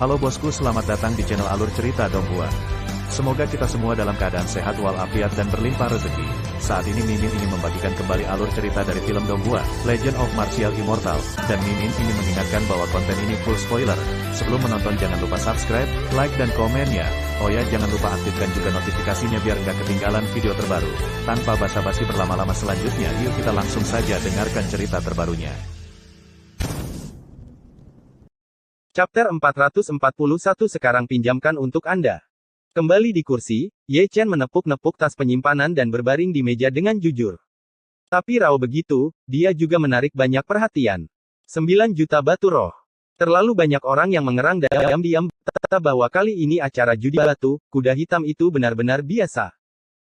Halo bosku, selamat datang di channel Alur Cerita Donghua. Semoga kita semua dalam keadaan sehat walafiat dan berlimpah rezeki. Saat ini Mimin ingin membagikan kembali alur cerita dari film Donghua, Legend of Martial Immortal, dan Mimin ingin mengingatkan bahwa konten ini full spoiler. Sebelum menonton jangan lupa subscribe, like dan komen ya. Oh ya, jangan lupa aktifkan juga notifikasinya biar nggak ketinggalan video terbaru. Tanpa basa-basi berlama-lama selanjutnya, yuk kita langsung saja dengarkan cerita terbarunya. Chapter 441 sekarang pinjamkan untuk Anda. Kembali di kursi, Ye Chen menepuk-nepuk tas penyimpanan dan berbaring di meja dengan jujur. Tapi raw begitu, dia juga menarik banyak perhatian. 9 juta batu roh. Terlalu banyak orang yang mengerang dan diam-diam berkata bahwa kali ini acara judi batu, kuda hitam itu benar-benar biasa.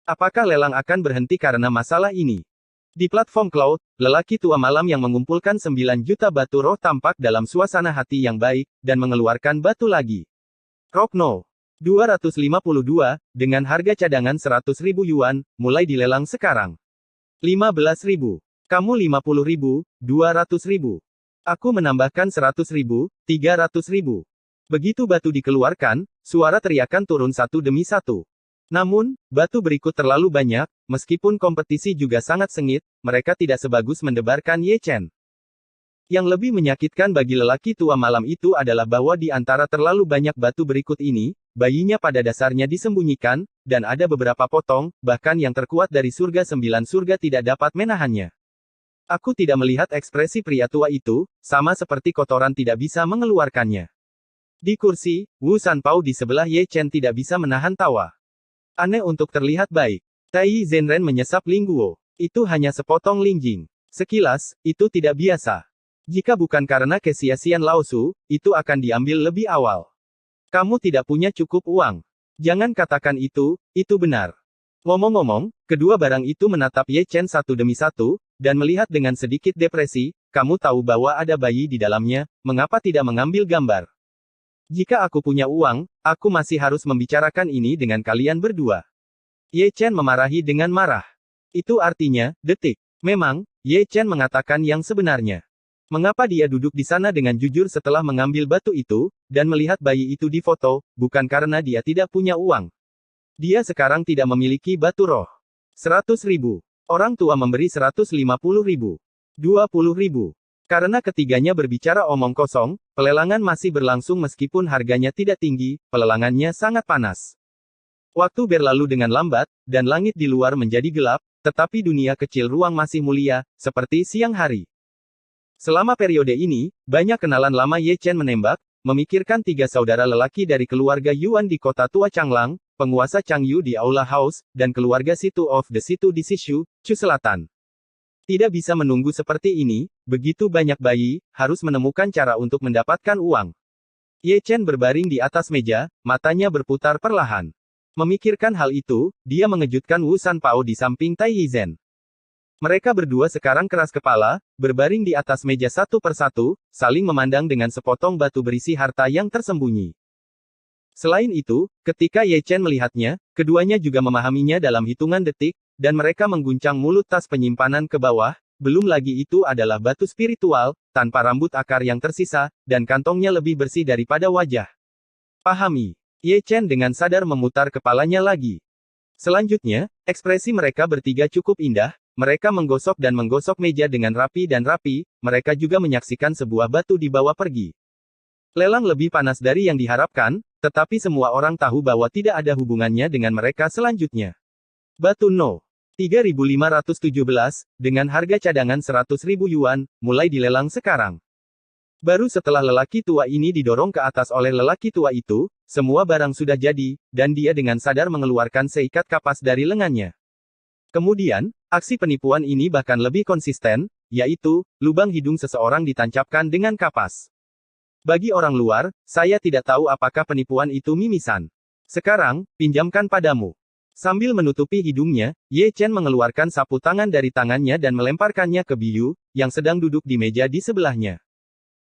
Apakah lelang akan berhenti karena masalah ini? Di platform Cloud, lelaki tua malam yang mengumpulkan 9 juta batu roh tampak dalam suasana hati yang baik, dan mengeluarkan batu lagi. Rock No. 252, dengan harga cadangan 100.000 yuan, mulai dilelang sekarang. 15.000. Kamu 50.000, 200.000. Aku menambahkan 100.000, 300.000. Begitu batu dikeluarkan, suara teriakan turun satu demi satu. Namun, batu berikut terlalu banyak, meskipun kompetisi juga sangat sengit, mereka tidak sebagus mendebarkan Ye Chen. Yang lebih menyakitkan bagi lelaki tua malam itu adalah bahwa di antara terlalu banyak batu berikut ini, bayinya pada dasarnya disembunyikan, dan ada beberapa potong, bahkan yang terkuat dari surga 9 surga tidak dapat menahannya. Aku tidak melihat ekspresi pria tua itu, sama seperti kotoran tidak bisa mengeluarkannya. Di kursi, Wu Sanpao di sebelah Ye Chen tidak bisa menahan tawa. Aneh untuk terlihat baik. Tai Zhenren menyesap Lingguo. Itu hanya sepotong lingjing. Sekilas, itu tidak biasa. Jika bukan karena kesia-sian Lao Su, itu akan diambil lebih awal. Kamu tidak punya cukup uang. Jangan katakan itu benar. Ngomong-ngomong, kedua barang itu menatap Ye Chen satu demi satu, dan melihat dengan sedikit depresi, kamu tahu bahwa ada bayi di dalamnya, mengapa tidak mengambil gambar? Jika aku punya uang, aku masih harus membicarakan ini dengan kalian berdua. Ye Chen memarahi dengan marah. Itu artinya, detik. Memang, Ye Chen mengatakan yang sebenarnya. Mengapa dia duduk di sana dengan jujur setelah mengambil batu itu, dan melihat bayi itu di foto, bukan karena dia tidak punya uang. Dia sekarang tidak memiliki batu roh. 100.000. Orang tua memberi 150.000. 20.000. Karena ketiganya berbicara omong kosong, pelelangan masih berlangsung meskipun harganya tidak tinggi, pelelangannya sangat panas. Waktu berlalu dengan lambat, dan langit di luar menjadi gelap, tetapi dunia kecil ruang masih mulia, seperti siang hari. Selama periode ini, banyak kenalan lama Ye Chen menembak, memikirkan 3 saudara lelaki dari keluarga Yuan di kota tua Changlang, penguasa Changyu di Aula House, dan keluarga Situ of the Situ di Sishu, Chu Selatan. Tidak bisa menunggu seperti ini, begitu banyak bayi, harus menemukan cara untuk mendapatkan uang. Ye Chen berbaring di atas meja, matanya berputar perlahan. Memikirkan hal itu, dia mengejutkan Wu Sanpao di samping Tai Yizhen. Mereka berdua sekarang keras kepala, berbaring di atas meja satu persatu, saling memandang dengan sepotong batu berisi harta yang tersembunyi. Selain itu, ketika Ye Chen melihatnya, keduanya juga memahaminya dalam hitungan detik, dan mereka mengguncang mulut tas penyimpanan ke bawah, belum lagi itu adalah batu spiritual, tanpa rambut akar yang tersisa, dan kantongnya lebih bersih daripada wajah. Pahami. Ye Chen dengan sadar memutar kepalanya lagi. Selanjutnya, ekspresi mereka bertiga cukup indah, mereka menggosok dan menggosok meja dengan rapi dan rapi, mereka juga menyaksikan sebuah batu dibawa pergi. Lelang lebih panas dari yang diharapkan, tetapi semua orang tahu bahwa tidak ada hubungannya dengan mereka selanjutnya. Batu No. 3.517, dengan harga cadangan 100.000 yuan, mulai dilelang sekarang. Baru setelah lelaki tua ini didorong ke atas oleh lelaki tua itu, semua barang sudah jadi, dan dia dengan sadar mengeluarkan seikat kapas dari lengannya. Kemudian, aksi penipuan ini bahkan lebih konsisten, yaitu, lubang hidung seseorang ditancapkan dengan kapas. Bagi orang luar, saya tidak tahu apakah penipuan itu mimisan. Sekarang, pinjamkan padamu. Sambil menutupi hidungnya, Ye Chen mengeluarkan sapu tangan dari tangannya dan melemparkannya ke Biyu, yang sedang duduk di meja di sebelahnya.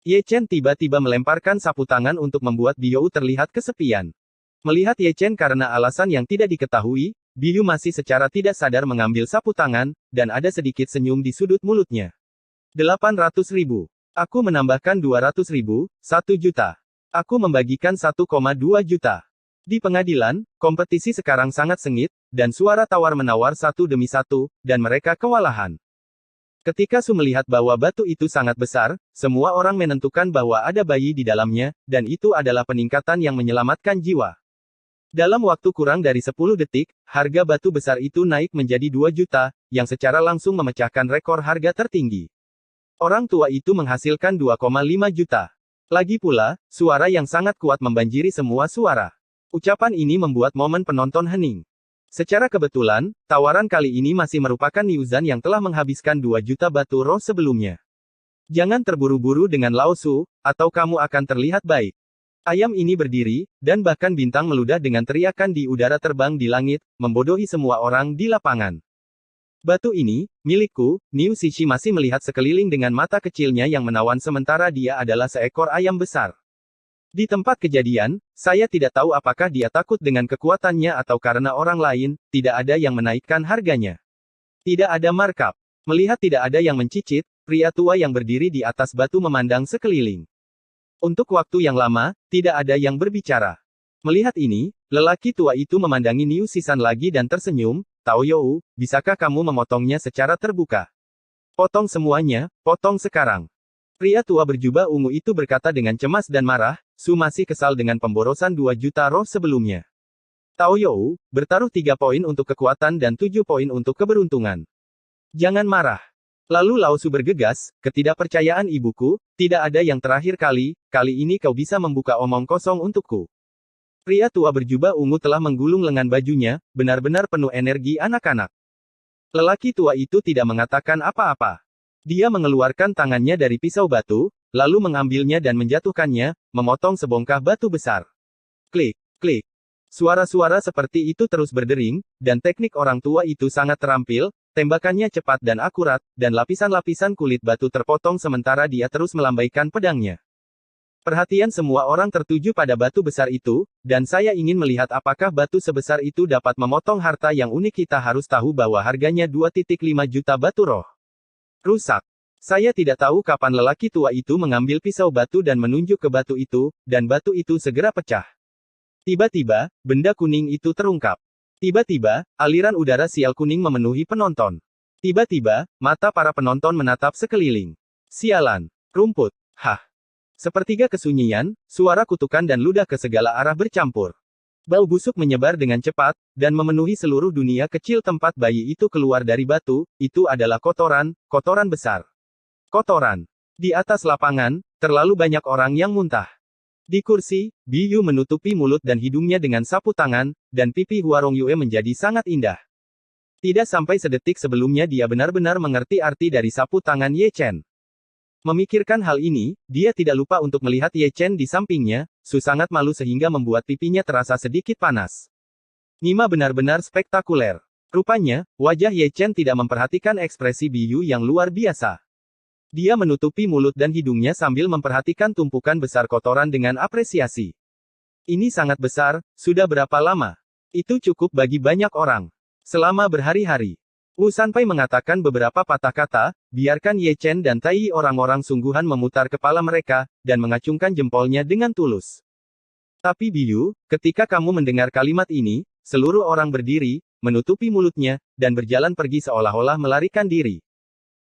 Ye Chen tiba-tiba melemparkan sapu tangan untuk membuat Biyu terlihat kesepian. Melihat Ye Chen karena alasan yang tidak diketahui, Biyu masih secara tidak sadar mengambil sapu tangan, dan ada sedikit senyum di sudut mulutnya. 800.000. Aku menambahkan 200.000, 1 juta. Aku membagikan 1,2 juta. Di pengadilan, kompetisi sekarang sangat sengit, dan suara tawar-menawar satu demi satu, dan mereka kewalahan. Ketika Su melihat bahwa batu itu sangat besar, semua orang menentukan bahwa ada bayi di dalamnya, dan itu adalah peningkatan yang menyelamatkan jiwa. Dalam waktu kurang dari 10 detik, harga batu besar itu naik menjadi 2 juta, yang secara langsung memecahkan rekor harga tertinggi. Orang tua itu menghasilkan 2,5 juta. Lagi pula, suara yang sangat kuat membanjiri semua suara. Ucapan ini membuat momen penonton hening. Secara kebetulan, tawaran kali ini masih merupakan Niuzan yang telah menghabiskan 2 juta batu roh sebelumnya. Jangan terburu-buru dengan Lao Su, atau kamu akan terlihat baik. Ayam ini berdiri, dan bahkan bintang meludah dengan teriakan di udara terbang di langit, membodohi semua orang di lapangan. Batu ini, milikku, Niu Shishi masih melihat sekeliling dengan mata kecilnya yang menawan sementara dia adalah seekor ayam besar. Di tempat kejadian, saya tidak tahu apakah dia takut dengan kekuatannya atau karena orang lain, tidak ada yang menaikkan harganya. Tidak ada markup. Melihat tidak ada yang mencicit, pria tua yang berdiri di atas batu memandang sekeliling. Untuk waktu yang lama, tidak ada yang berbicara. Melihat ini, lelaki tua itu memandangi Niu Shisan lagi dan tersenyum, Tao You, bisakah kamu memotongnya secara terbuka? Potong semuanya, potong sekarang. Pria tua berjubah ungu itu berkata dengan cemas dan marah, Su masih kesal dengan pemborosan 2 juta roh sebelumnya. Tao You, bertaruh 3 poin untuk kekuatan dan 7 poin untuk keberuntungan. Jangan marah. Lalu Lao Su bergegas, ketidakpercayaan ibuku, tidak ada yang terakhir kali ini kau bisa membuka omong kosong untukku. Pria tua berjubah ungu telah menggulung lengan bajunya, benar-benar penuh energi anak-anak. Lelaki tua itu tidak mengatakan apa-apa. Dia mengeluarkan tangannya dari pisau batu, lalu mengambilnya dan menjatuhkannya, memotong sebongkah batu besar. Klik, klik. Suara-suara seperti itu terus berdering, dan teknik orang tua itu sangat terampil. Tembakannya cepat dan akurat, dan lapisan-lapisan kulit batu terpotong sementara dia terus melambaikan pedangnya. Perhatian semua orang tertuju pada batu besar itu, dan saya ingin melihat apakah batu sebesar itu dapat memotong harta yang unik. Kita harus tahu bahwa harganya 2,5 juta batu roh. Rusak. Saya tidak tahu kapan lelaki tua itu mengambil pisau batu dan menunjuk ke batu itu, dan batu itu segera pecah. Tiba-tiba, benda kuning itu terungkap. Tiba-tiba, aliran udara sial kuning memenuhi penonton. Tiba-tiba, mata para penonton menatap sekeliling. Sialan. Rumput. Hah. Sepertiga kesunyian, suara kutukan dan ludah ke segala arah bercampur. Bau busuk menyebar dengan cepat, dan memenuhi seluruh dunia kecil tempat bayi itu keluar dari batu, itu adalah kotoran, kotoran besar. Kotoran. Di atas lapangan, terlalu banyak orang yang muntah. Di kursi, Biyu menutupi mulut dan hidungnya dengan sapu tangan, dan pipi Huarong Yue menjadi sangat indah. Tidak sampai sedetik sebelumnya dia benar-benar mengerti arti dari sapu tangan Ye Chen. Memikirkan hal ini, dia tidak lupa untuk melihat Ye Chen di sampingnya, Su sangat malu sehingga membuat pipinya terasa sedikit panas. Nima benar-benar spektakuler. Rupanya, wajah Ye Chen tidak memperhatikan ekspresi Biyu yang luar biasa. Dia menutupi mulut dan hidungnya sambil memperhatikan tumpukan besar kotoran dengan apresiasi. Ini sangat besar, sudah berapa lama? Itu cukup bagi banyak orang. Selama berhari-hari. Wu Sanpai mengatakan beberapa patah kata, biarkan Ye Chen dan Tai orang-orang sungguhan memutar kepala mereka, dan mengacungkan jempolnya dengan tulus. Tapi Biyu, ketika kamu mendengar kalimat ini, seluruh orang berdiri, menutupi mulutnya, dan berjalan pergi seolah-olah melarikan diri.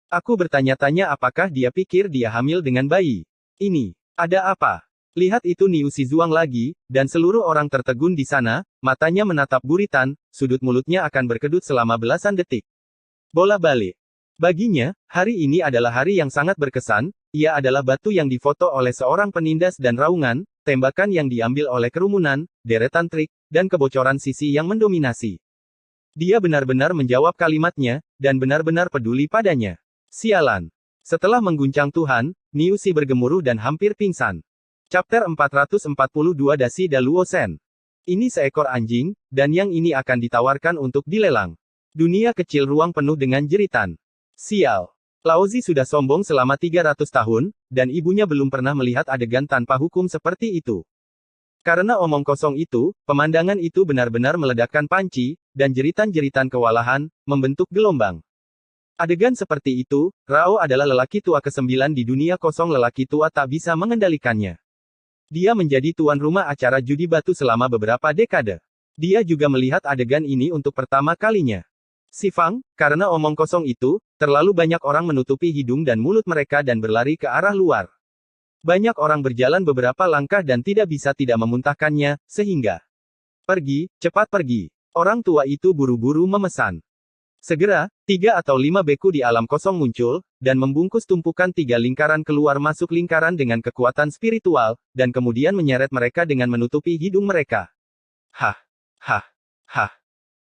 Aku bertanya-tanya apakah dia pikir dia hamil dengan bayi. Ini, ada apa? Lihat itu Niu Shizuang lagi, dan seluruh orang tertegun di sana, matanya menatap buritan, sudut mulutnya akan berkedut selama belasan detik. Bola balik. Baginya, hari ini adalah hari yang sangat berkesan, ia adalah batu yang difoto oleh seorang penindas dan raungan, tembakan yang diambil oleh kerumunan, deretan trik, dan kebocoran sisi yang mendominasi. Dia benar-benar menjawab kalimatnya, dan benar-benar peduli padanya. Sialan. Setelah mengguncang Tuhan, Niu Shi bergemuruh dan hampir pingsan. Chapter 442 Dasi Daluosen. Ini seekor anjing, dan yang ini akan ditawarkan untuk dilelang. Dunia kecil ruang penuh dengan jeritan. Sial. Laozi sudah sombong selama 300 tahun, dan ibunya belum pernah melihat adegan tanpa hukum seperti itu. Karena omong kosong itu, pemandangan itu benar-benar meledakkan panci, dan jeritan-jeritan kewalahan, membentuk gelombang. Adegan seperti itu, Rao adalah lelaki tua ke-9 di dunia kosong. Lelaki tua tak bisa mengendalikannya. Dia menjadi tuan rumah acara judi batu selama beberapa dekade. Dia juga melihat adegan ini untuk pertama kalinya. Si Fang, karena omong kosong itu, terlalu banyak orang menutupi hidung dan mulut mereka dan berlari ke arah luar. Banyak orang berjalan beberapa langkah dan tidak bisa tidak memuntahkannya, sehingga pergi, cepat pergi. Orang tua itu buru-buru memesan. Segera, 3 atau 5 beku di alam kosong muncul, dan membungkus tumpukan 3 lingkaran keluar masuk lingkaran dengan kekuatan spiritual, dan kemudian menyeret mereka dengan menutupi hidung mereka. Hah, hah, hah.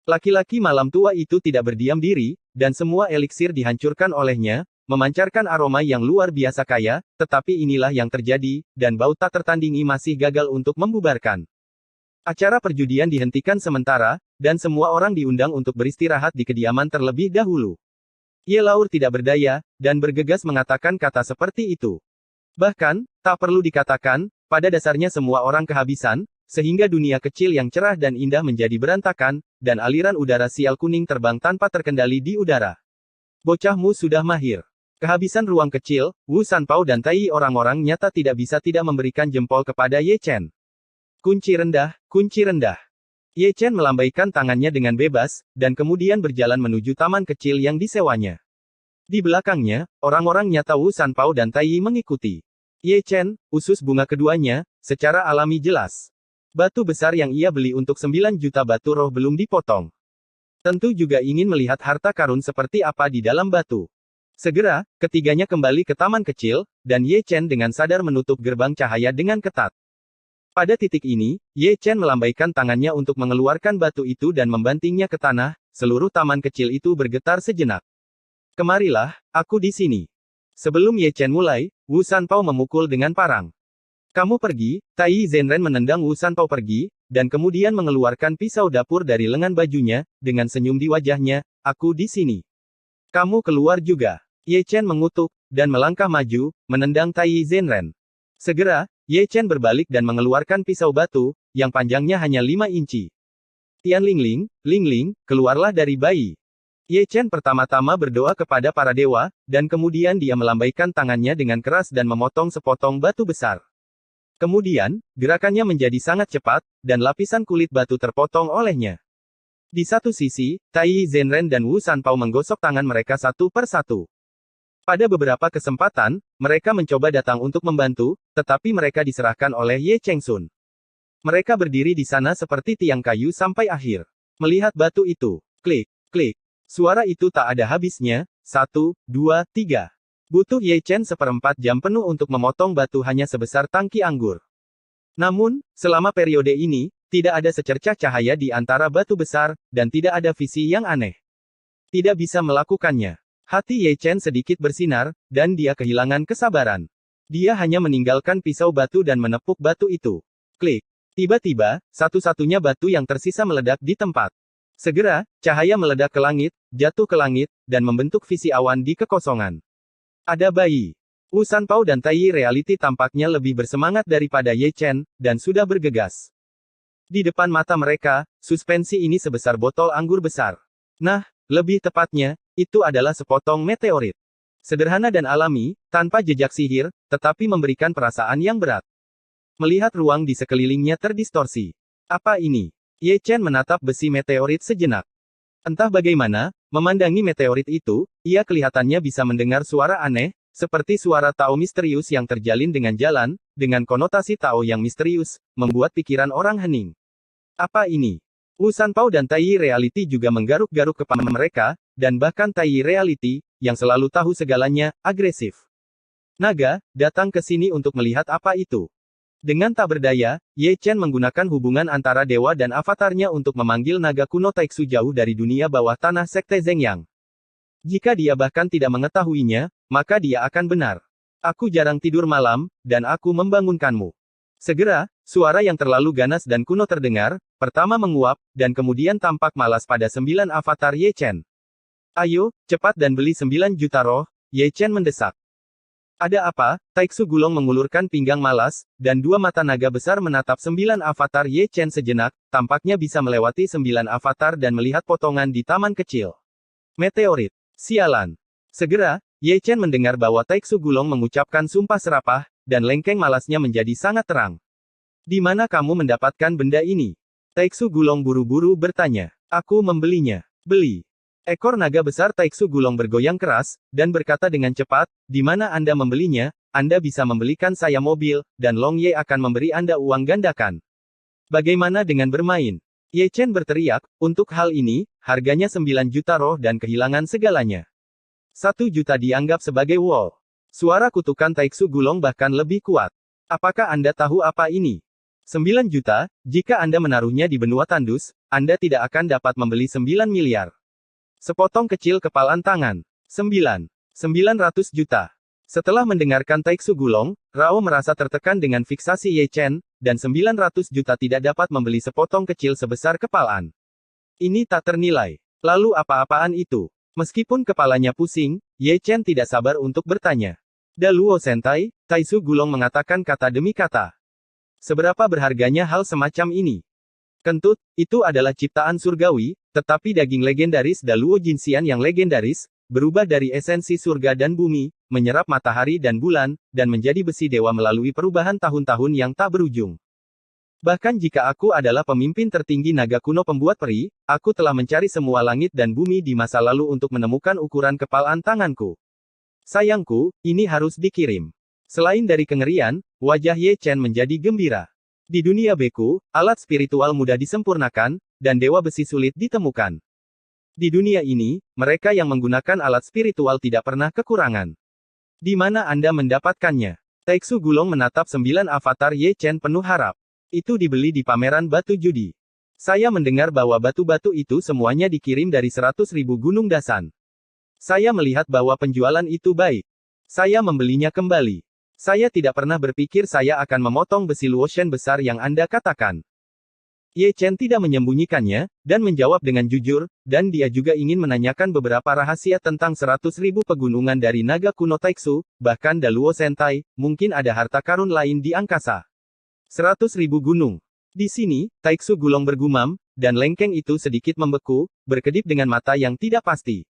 Laki-laki malam tua itu tidak berdiam diri, dan semua eliksir dihancurkan olehnya, memancarkan aroma yang luar biasa kaya, tetapi inilah yang terjadi, dan bau tak tertandingi masih gagal untuk membubarkan. Acara perjudian dihentikan sementara, dan semua orang diundang untuk beristirahat di kediaman terlebih dahulu. Ye Laur tidak berdaya, dan bergegas mengatakan kata seperti itu. Bahkan, tak perlu dikatakan, pada dasarnya semua orang kehabisan, sehingga dunia kecil yang cerah dan indah menjadi berantakan, dan aliran udara sial kuning terbang tanpa terkendali di udara. Bocahmu sudah mahir. Kehabisan ruang kecil, Wu Sanpao dan Tai orang-orang nyata tidak bisa tidak memberikan jempol kepada Ye Chen. Kunci rendah, kunci rendah. Ye Chen melambaikan tangannya dengan bebas, dan kemudian berjalan menuju taman kecil yang disewanya. Di belakangnya, orang-orang nyata Wu Sanpao dan Tai mengikuti. Ye Chen, usus bunga keduanya, secara alami jelas. Batu besar yang ia beli untuk 9 juta batu roh belum dipotong. Tentu juga ingin melihat harta karun seperti apa di dalam batu. Segera, ketiganya kembali ke taman kecil, dan Ye Chen dengan sadar menutup gerbang cahaya dengan ketat. Pada titik ini, Ye Chen melambaikan tangannya untuk mengeluarkan batu itu dan membantingnya ke tanah, seluruh taman kecil itu bergetar sejenak. Kemarilah, aku di sini. Sebelum Ye Chen mulai, Wu Sanpao memukul dengan parang. Kamu pergi, Tai Zhenren menendang Wu Sanpao pergi, dan kemudian mengeluarkan pisau dapur dari lengan bajunya, dengan senyum di wajahnya, aku di sini. Kamu keluar juga. Ye Chen mengutuk, dan melangkah maju, menendang Tai Zhenren. Segera, Ye Chen berbalik dan mengeluarkan pisau batu, yang panjangnya hanya 5 inci. Tian Lingling, Lingling, keluarlah dari bayi. Ye Chen pertama-tama berdoa kepada para dewa, dan kemudian dia melambaikan tangannya dengan keras dan memotong sepotong batu besar. Kemudian, gerakannya menjadi sangat cepat, dan lapisan kulit batu terpotong olehnya. Di satu sisi, Tai Zhenren dan Wu Sanpao menggosok tangan mereka satu per satu. Pada beberapa kesempatan, mereka mencoba datang untuk membantu, tetapi mereka diserahkan oleh Ye Chengsun. Mereka berdiri di sana seperti tiang kayu sampai akhir. Melihat batu itu. Klik, klik. Suara itu tak ada habisnya. 1, 2, 3. Butuh Ye Chen 1/4 jam penuh untuk memotong batu hanya sebesar tangki anggur. Namun, selama periode ini, tidak ada secercah cahaya di antara batu besar, dan tidak ada visi yang aneh. Tidak bisa melakukannya. Hati Ye Chen sedikit bersinar, dan dia kehilangan kesabaran. Dia hanya meninggalkan pisau batu dan menepuk batu itu. Klik. Tiba-tiba, satu-satunya batu yang tersisa meledak di tempat. Segera, cahaya meledak ke langit, jatuh ke langit, dan membentuk visi awan di kekosongan. Ada bayi. Wu Sanpao dan Tai Reality tampaknya lebih bersemangat daripada Ye Chen, dan sudah bergegas. Di depan mata mereka, suspensi ini sebesar botol anggur besar. Nah, lebih tepatnya, itu adalah sepotong meteorit. Sederhana dan alami, tanpa jejak sihir, tetapi memberikan perasaan yang berat. Melihat ruang di sekelilingnya terdistorsi. Apa ini? Ye Chen menatap besi meteorit sejenak. Entah bagaimana, memandangi meteorit itu, ia kelihatannya bisa mendengar suara aneh, seperti suara Tao misterius yang terjalin dengan jalan, dengan konotasi Tao yang misterius, membuat pikiran orang hening. Apa ini? Wu Sanpao dan Tai Reality juga menggaruk-garuk kepala mereka, dan bahkan Tai Reality, yang selalu tahu segalanya, agresif. Naga, datang ke sini untuk melihat apa itu. Dengan tak berdaya, Ye Chen menggunakan hubungan antara dewa dan avatarnya untuk memanggil naga kuno Taiksu jauh dari dunia bawah tanah Sekte Zhengyang. Jika dia bahkan tidak mengetahuinya, maka dia akan benar. Aku jarang tidur malam, dan aku membangunkanmu. Segera, suara yang terlalu ganas dan kuno terdengar, pertama menguap, dan kemudian tampak malas pada 9 avatar Ye Chen. Ayo, cepat dan beli 9 juta roh, Ye Chen mendesak. Ada apa? Taiksu Gulong mengulurkan pinggang malas, dan 2 mata naga besar menatap 9 avatar Ye Chen sejenak, tampaknya bisa melewati 9 avatar dan melihat potongan di taman kecil. Meteorit. Sialan. Segera, Ye Chen mendengar bahwa Taiksu Gulong mengucapkan sumpah serapah, dan lengkeng malasnya menjadi sangat terang. Di mana kamu mendapatkan benda ini? Taiksu Gulong buru-buru bertanya. Aku membelinya. Beli. Ekor naga besar Taiksu Gulong bergoyang keras, dan berkata dengan cepat, di mana Anda membelinya, Anda bisa membelikan saya mobil, dan Long Ye akan memberi Anda uang gandakan. Bagaimana dengan bermain? Ye Chen berteriak, untuk hal ini, harganya 9 juta roh dan kehilangan segalanya. 1 juta dianggap sebagai wall. Suara kutukan Taiksu Gulong bahkan lebih kuat. Apakah Anda tahu apa ini? 9 juta, jika Anda menaruhnya di benua tandus, Anda tidak akan dapat membeli 9 miliar. Sepotong kecil kepalan tangan. 900 juta. Setelah mendengarkan Taiksu Gulong, Rao merasa tertekan dengan fiksasi Ye Chen, dan 900 juta tidak dapat membeli sepotong kecil sebesar kepalan. Ini tak ternilai. Lalu apa-apaan itu? Meskipun kepalanya pusing, Ye Chen tidak sabar untuk bertanya. Da Luo Sentai, Taiksu Gulong mengatakan kata demi kata. Seberapa berharganya hal semacam ini? Kentut, itu adalah ciptaan surgawi, tetapi daging legendaris Da Luo Jinxian yang legendaris, berubah dari esensi surga dan bumi, menyerap matahari dan bulan, dan menjadi besi dewa melalui perubahan tahun-tahun yang tak berujung. Bahkan jika aku adalah pemimpin tertinggi naga kuno pembuat peri, aku telah mencari semua langit dan bumi di masa lalu untuk menemukan ukuran kepalan tanganku. Sayangku, ini harus dikirim. Selain dari kengerian, wajah Ye Chen menjadi gembira. Di dunia beku, alat spiritual mudah disempurnakan, dan dewa besi sulit ditemukan. Di dunia ini, mereka yang menggunakan alat spiritual tidak pernah kekurangan. Di mana Anda mendapatkannya? Taiksu Gulong menatap 9 avatar Ye Chen penuh harap. Itu dibeli di pameran batu judi. Saya mendengar bahwa batu-batu itu semuanya dikirim dari 100.000 gunung Dasan. Saya melihat bahwa penjualan itu baik. Saya membelinya kembali. Saya tidak pernah berpikir saya akan memotong besi Luoshen besar yang Anda katakan. Ye Chen tidak menyembunyikannya, dan menjawab dengan jujur, dan dia juga ingin menanyakan beberapa rahasia tentang 100.000 pegunungan dari naga kuno Taiksu, bahkan Da Luo Sentai, mungkin ada harta karun lain di angkasa. 100.000 gunung. Di sini, Taiksu Gulong bergumam, dan lengkeng itu sedikit membeku, berkedip dengan mata yang tidak pasti.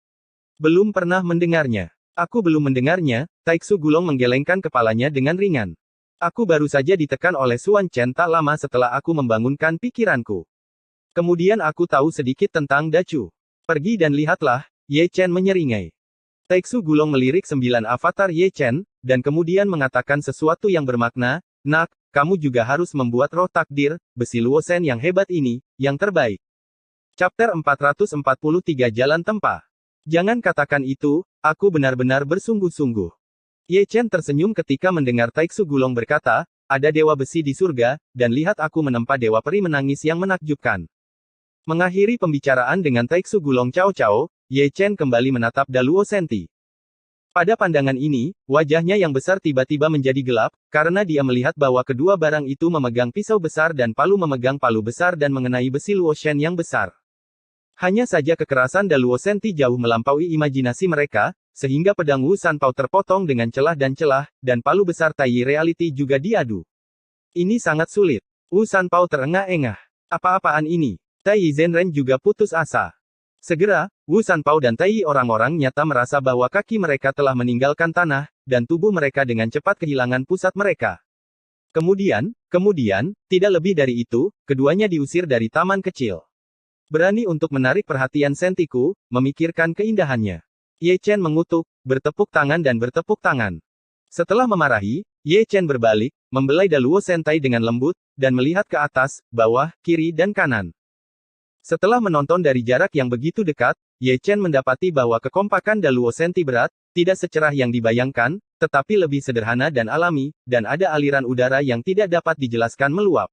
Belum pernah mendengarnya. Aku belum mendengarnya, Taiksu Gulong menggelengkan kepalanya dengan ringan. Aku baru saja ditekan oleh Suan Chen tak lama setelah aku membangunkan pikiranku. Kemudian aku tahu sedikit tentang Dacu. Pergi dan lihatlah, Ye Chen menyeringai. Taiksu Gulong melirik 9 avatar Ye Chen, dan kemudian mengatakan sesuatu yang bermakna, nak, kamu juga harus membuat roh takdir, besi Luosen yang hebat ini, yang terbaik. Chapter 443 Jalan Tempah. Jangan katakan itu, aku benar-benar bersungguh-sungguh. Ye Chen tersenyum ketika mendengar Taiksu Gulong berkata, ada dewa besi di surga, dan lihat aku menempa dewa peri menangis yang menakjubkan. Mengakhiri pembicaraan dengan Taiksu Gulong Cao Cao, Ye Chen kembali menatap Da Luo Senti. Pada pandangan ini, wajahnya yang besar tiba-tiba menjadi gelap, karena dia melihat bahwa kedua barang itu memegang pisau besar dan palu memegang palu besar dan mengenai besi Luoshen yang besar. Hanya saja kekerasan Da Luo Senti jauh melampaui imajinasi mereka, sehingga pedang Wu Sanpao terpotong dengan celah, dan palu besar Tai Reality juga diadu. Ini sangat sulit. Wu Sanpao terengah-engah. Apa-apaan ini? Tai Zhenren juga putus asa. Segera, Wu Sanpao dan Tai orang-orang nyata merasa bahwa kaki mereka telah meninggalkan tanah, dan tubuh mereka dengan cepat kehilangan pusat mereka. Kemudian, tidak lebih dari itu, keduanya diusir dari taman kecil. Berani untuk menarik perhatian Sentiku, memikirkan keindahannya. Ye Chen mengutuk, bertepuk tangan dan bertepuk tangan. Setelah memarahi, Ye Chen berbalik, membelai Da Luo Sentai dengan lembut, dan melihat ke atas, bawah, kiri dan kanan. Setelah menonton dari jarak yang begitu dekat, Ye Chen mendapati bahwa kekompakan Da Luo Senti berat, tidak secerah yang dibayangkan, tetapi lebih sederhana dan alami, dan ada aliran udara yang tidak dapat dijelaskan meluap.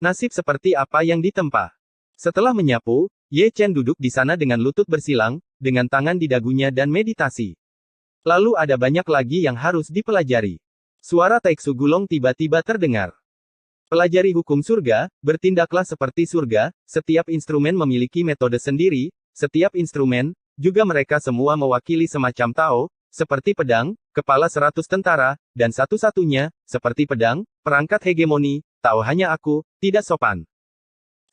Nasib seperti apa yang ditempa. Setelah menyapu, Ye Chen duduk di sana dengan lutut bersilang, dengan tangan di dagunya dan meditasi. Lalu ada banyak lagi yang harus dipelajari. Suara Taiksu Gulong tiba-tiba terdengar. Pelajari hukum surga, bertindaklah seperti surga, setiap instrumen memiliki metode sendiri, setiap instrumen, juga mereka semua mewakili semacam Tao, seperti pedang, kepala 100 tentara, dan satu-satunya, seperti pedang, perangkat hegemoni, Tao hanya aku, tidak sopan.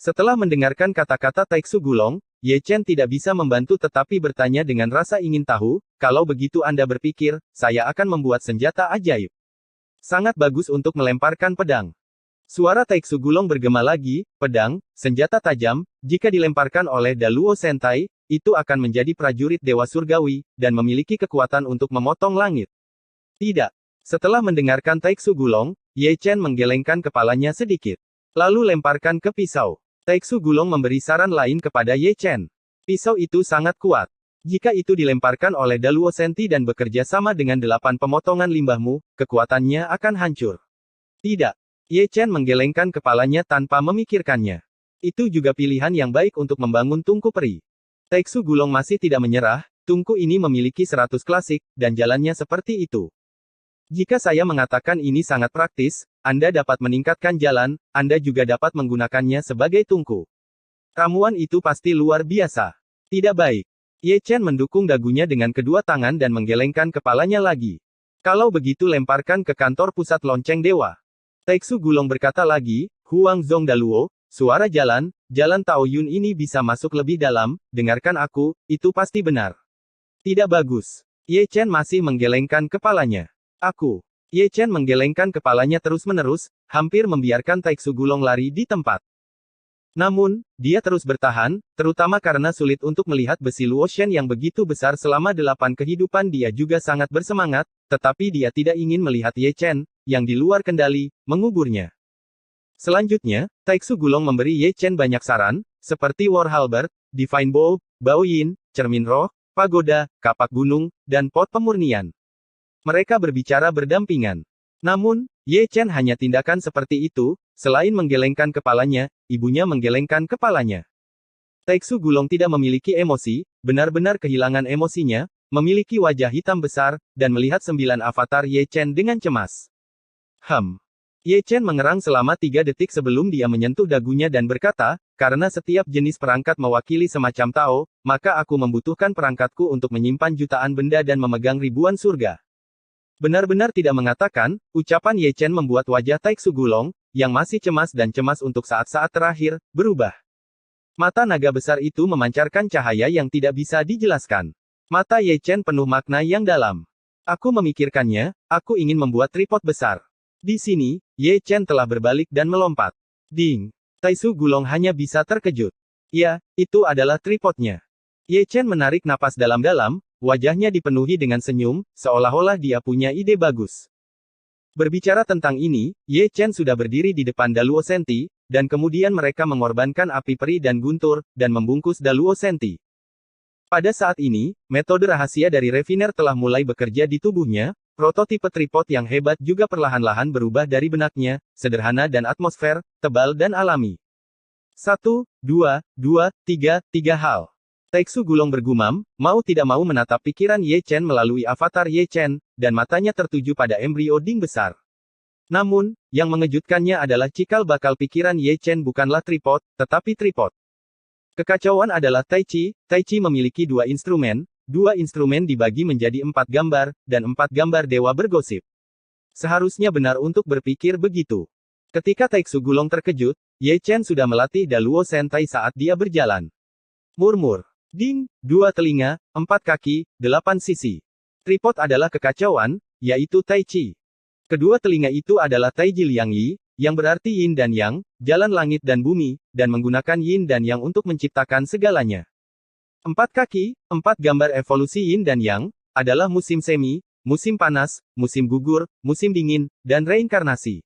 Setelah mendengarkan kata-kata Taiksu Gulong, Ye Chen tidak bisa membantu tetapi bertanya dengan rasa ingin tahu, kalau begitu Anda berpikir, saya akan membuat senjata ajaib. Sangat bagus untuk melemparkan pedang. Suara Taiksu Gulong bergema lagi, pedang, senjata tajam, jika dilemparkan oleh Daluo Sentai, itu akan menjadi prajurit Dewa Surgawi, dan memiliki kekuatan untuk memotong langit. Tidak. Setelah mendengarkan Taiksu Gulong, Ye Chen menggelengkan kepalanya sedikit. Lalu lemparkan ke pisau. Taiksu Gulong memberi saran lain kepada Ye Chen. Pisau itu sangat kuat. Jika itu dilemparkan oleh Daluo Senti dan bekerja sama dengan 8 pemotongan limbahmu, kekuatannya akan hancur. Tidak. Ye Chen menggelengkan kepalanya tanpa memikirkannya. Itu juga pilihan yang baik untuk membangun tungku peri. Taiksu Gulong masih tidak menyerah, tungku ini memiliki 100 klasik, dan jalannya seperti itu. Jika saya mengatakan ini sangat praktis, Anda dapat meningkatkan jalan, Anda juga dapat menggunakannya sebagai tungku. Ramuan itu pasti luar biasa. Tidak baik. Ye Chen mendukung dagunya dengan kedua tangan dan menggelengkan kepalanya lagi. Kalau begitu lemparkan ke kantor pusat lonceng dewa. Taiksu Gulong berkata lagi, Huang Zong Daluo, suara jalan Tao Yun ini bisa masuk lebih dalam, dengarkan aku, itu pasti benar. Tidak bagus. Ye Chen masih menggelengkan kepalanya. Aku. Ye Chen menggelengkan kepalanya terus-menerus, hampir membiarkan Taiksu Gulong lari di tempat. Namun, dia terus bertahan, terutama karena sulit untuk melihat besi Luoshen yang begitu besar selama 8 kehidupan. Dia juga sangat bersemangat, tetapi dia tidak ingin melihat Ye Chen, yang di luar kendali, menguburnya. Selanjutnya, Taiksu Gulong memberi Ye Chen banyak saran, seperti War Halberd, Divine Bow, Bao Yin, Cermin Roh, Pagoda, Kapak Gunung, dan Pot Pemurnian. Mereka berbicara berdampingan. Namun, Ye Chen hanya tindakan seperti itu, selain menggelengkan kepalanya, ibunya menggelengkan kepalanya. Taiksu Gulong tidak memiliki emosi, benar-benar kehilangan emosinya, memiliki wajah hitam besar, dan melihat 9 avatar Ye Chen dengan cemas. Ye Chen mengerang selama 3 detik sebelum dia menyentuh dagunya dan berkata, karena setiap jenis perangkat mewakili semacam Tao, maka aku membutuhkan perangkatku untuk menyimpan jutaan benda dan memegang ribuan surga. Benar-benar tidak mengatakan, ucapan Ye Chen membuat wajah Taiksu Gulong, yang masih cemas dan cemas untuk saat-saat terakhir, berubah. Mata naga besar itu memancarkan cahaya yang tidak bisa dijelaskan. Mata Ye Chen penuh makna yang dalam. Aku memikirkannya, aku ingin membuat tripod besar. Di sini, Ye Chen telah berbalik dan melompat. Ding! Taiksu Gulong hanya bisa terkejut. Ya, itu adalah tripodnya. Ye Chen menarik napas dalam-dalam, wajahnya dipenuhi dengan senyum, seolah-olah dia punya ide bagus. Berbicara tentang ini, Ye Chen sudah berdiri di depan Daluo Senti, dan kemudian mereka mengorbankan api peri dan guntur, dan membungkus Daluo Senti. Pada saat ini, metode rahasia dari Refiner telah mulai bekerja di tubuhnya, prototipe tripod yang hebat juga perlahan-lahan berubah dari benaknya, sederhana dan atmosfer, tebal dan alami. 1, 2, 3 hal. Taiksu Gulong bergumam, mau tidak mau menatap pikiran Ye Chen melalui avatar Ye Chen, dan matanya tertuju pada embrio Ding besar. Namun, yang mengejutkannya adalah cikal bakal pikiran Ye Chen bukanlah tripod, tetapi tripod. Kekacauan adalah Tai Chi memiliki 2 instrumen, 2 instrumen dibagi menjadi 4 gambar, dan 4 gambar dewa bergosip. Seharusnya benar untuk berpikir begitu. Ketika Taiksu Gulong terkejut, Ye Chen sudah melatih Daluo Sentai saat dia berjalan. Murmur. Ding, 2 telinga, 4 kaki, 8 sisi. Tripod adalah kekacauan, yaitu Tai Chi. Kedua telinga itu adalah Taiji Liang Yi, yang berarti Yin dan Yang, jalan langit dan bumi, dan menggunakan Yin dan Yang untuk menciptakan segalanya. 4 kaki, 4 gambar evolusi Yin dan Yang, adalah musim semi, musim panas, musim gugur, musim dingin, dan reinkarnasi.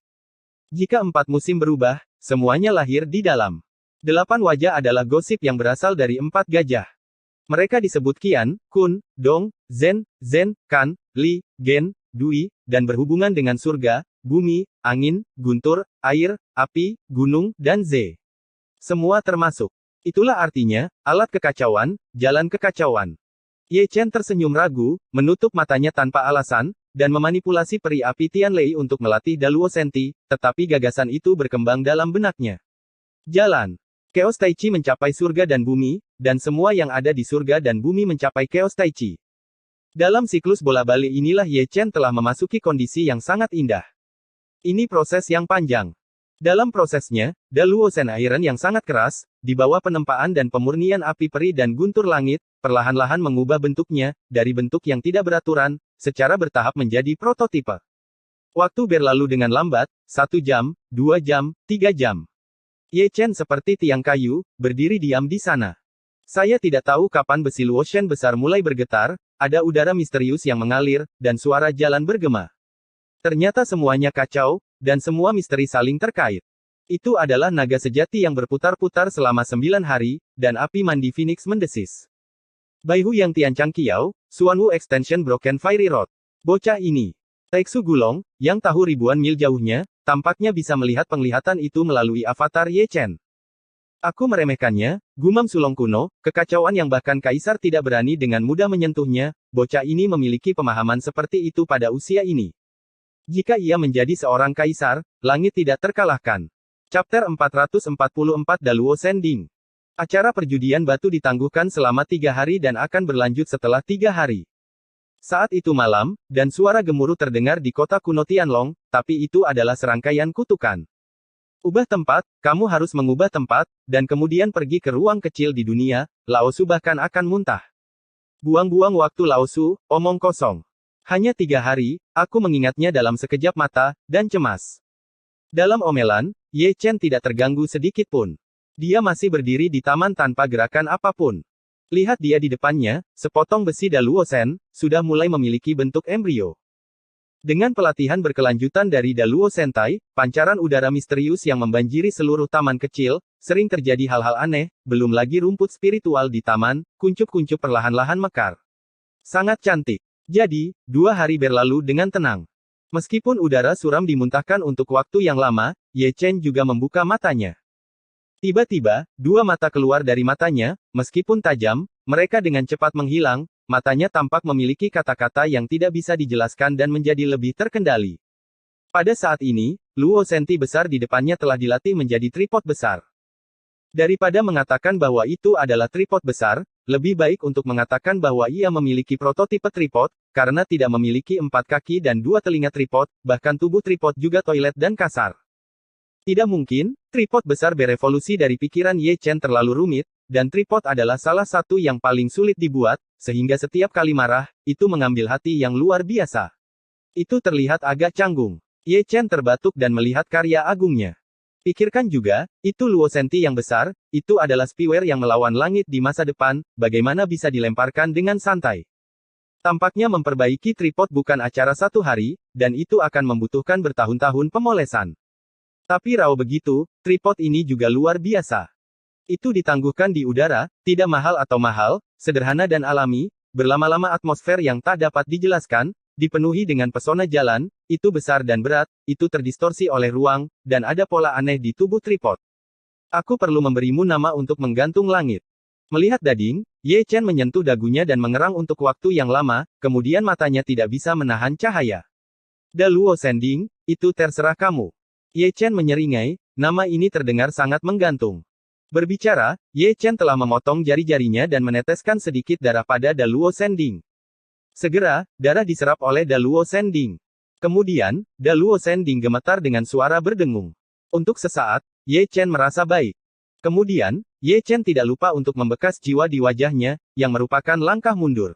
Jika 4 musim berubah, semuanya lahir di dalam. 8 wajah adalah gosip yang berasal dari 4 gajah. Mereka disebut Qian, Kun, Dong, Zhen, Kan, Li, Gen, Dui, dan berhubungan dengan surga, bumi, angin, guntur, air, api, gunung, dan Ze. Semua termasuk. Itulah artinya, alat kekacauan, jalan kekacauan. Ye Chen tersenyum ragu, menutup matanya tanpa alasan, dan memanipulasi peri api Tianlei untuk melatih Daluo Senti, tetapi gagasan itu berkembang dalam benaknya. Jalan. Chaos Tai Chi mencapai surga dan bumi, dan semua yang ada di surga dan bumi mencapai Chaos Tai Chi. Dalam siklus bola balik inilah Ye Chen telah memasuki kondisi yang sangat indah. Ini proses yang panjang. Dalam prosesnya, Daluo Sen Iron yang sangat keras, di bawah penempaan dan pemurnian api peri dan guntur langit, perlahan-lahan mengubah bentuknya, dari bentuk yang tidak beraturan, secara bertahap menjadi prototipe. Waktu berlalu dengan lambat, 1 jam, 2 jam, 3 jam. Ye Chen seperti tiang kayu, berdiri diam di sana. Saya tidak tahu kapan besi Luoshen besar mulai bergetar, ada udara misterius yang mengalir, dan suara jalan bergema. Ternyata semuanya kacau, dan semua misteri saling terkait. Itu adalah naga sejati yang berputar-putar selama 9 hari, dan api mandi Phoenix mendesis. Baihu yang Tiancang Kiao, Xuanwu Extension Broken Fiery Rod. Bocah ini. Taixu Gulong, yang tahu ribuan mil jauhnya, tampaknya bisa melihat penglihatan itu melalui avatar Ye Chen. Aku meremehkannya, gumam sulong kuno, kekacauan yang bahkan kaisar tidak berani dengan mudah menyentuhnya, bocah ini memiliki pemahaman seperti itu pada usia ini. Jika ia menjadi seorang kaisar, langit tidak terkalahkan. Chapter 444 Daluo Sending. Acara perjudian batu ditangguhkan selama 3 hari dan akan berlanjut setelah 3 hari. Saat itu malam, dan suara gemuruh terdengar di kota kuno Tianlong, tapi itu adalah serangkaian kutukan. Ubah tempat, kamu harus mengubah tempat, dan kemudian pergi ke ruang kecil di dunia, Lao Su bahkan akan muntah. Buang-buang waktu Lao Su, omong kosong. Hanya 3 hari, aku mengingatnya dalam sekejap mata, dan cemas. Dalam omelan, Ye Chen tidak terganggu sedikit pun. Dia masih berdiri di taman tanpa gerakan apapun. Lihat dia di depannya, sepotong besi Daluo Sen, sudah mulai memiliki bentuk embrio. Dengan pelatihan berkelanjutan dari Daluo Sentai, pancaran udara misterius yang membanjiri seluruh taman kecil, sering terjadi hal-hal aneh, belum lagi rumput spiritual di taman, kuncup-kuncup perlahan-lahan mekar. Sangat cantik. Jadi, 2 hari berlalu dengan tenang. Meskipun udara suram dimuntahkan untuk waktu yang lama, Ye Chen juga membuka matanya. Tiba-tiba, 2 mata keluar dari matanya, meskipun tajam, mereka dengan cepat menghilang, matanya tampak memiliki kata-kata yang tidak bisa dijelaskan dan menjadi lebih terkendali. Pada saat ini, Luo Senti besar di depannya telah dilatih menjadi tripod besar. Daripada mengatakan bahwa itu adalah tripod besar, lebih baik untuk mengatakan bahwa ia memiliki prototipe tripod, karena tidak memiliki 4 kaki dan 2 telinga tripod, bahkan tubuh tripod juga toilet dan kasar. Tidak mungkin, tripod besar berevolusi dari pikiran Ye Chen terlalu rumit, dan tripod adalah salah satu yang paling sulit dibuat, sehingga setiap kali marah, itu mengambil hati yang luar biasa. Itu terlihat agak canggung. Ye Chen terbatuk dan melihat karya agungnya. Pikirkan juga, itu Luo Senti yang besar, itu adalah spyware yang melawan langit di masa depan, bagaimana bisa dilemparkan dengan santai. Tampaknya memperbaiki tripod bukan acara 1 hari, dan itu akan membutuhkan bertahun-tahun pemolesan. Tapi raw begitu, tripod ini juga luar biasa. Itu ditangguhkan di udara, tidak mahal atau mahal, sederhana dan alami, berlama-lama atmosfer yang tak dapat dijelaskan, dipenuhi dengan pesona jalan, itu besar dan berat, itu terdistorsi oleh ruang, dan ada pola aneh di tubuh tripod. Aku perlu memberimu nama untuk menggantung langit. Melihat Dading, Ye Chen menyentuh dagunya dan mengerang untuk waktu yang lama, kemudian matanya tidak bisa menahan cahaya. Daluo Sending, itu terserah kamu. Ye Chen menyeringai, nama ini terdengar sangat menggantung. Berbicara, Ye Chen telah memotong jari-jarinya dan meneteskan sedikit darah pada Daluo Sending. Segera, darah diserap oleh Daluo Sending. Kemudian, Daluo Sending gemetar dengan suara berdengung. Untuk sesaat, Ye Chen merasa baik. Kemudian, Ye Chen tidak lupa untuk membekas jiwa di wajahnya, yang merupakan langkah mundur.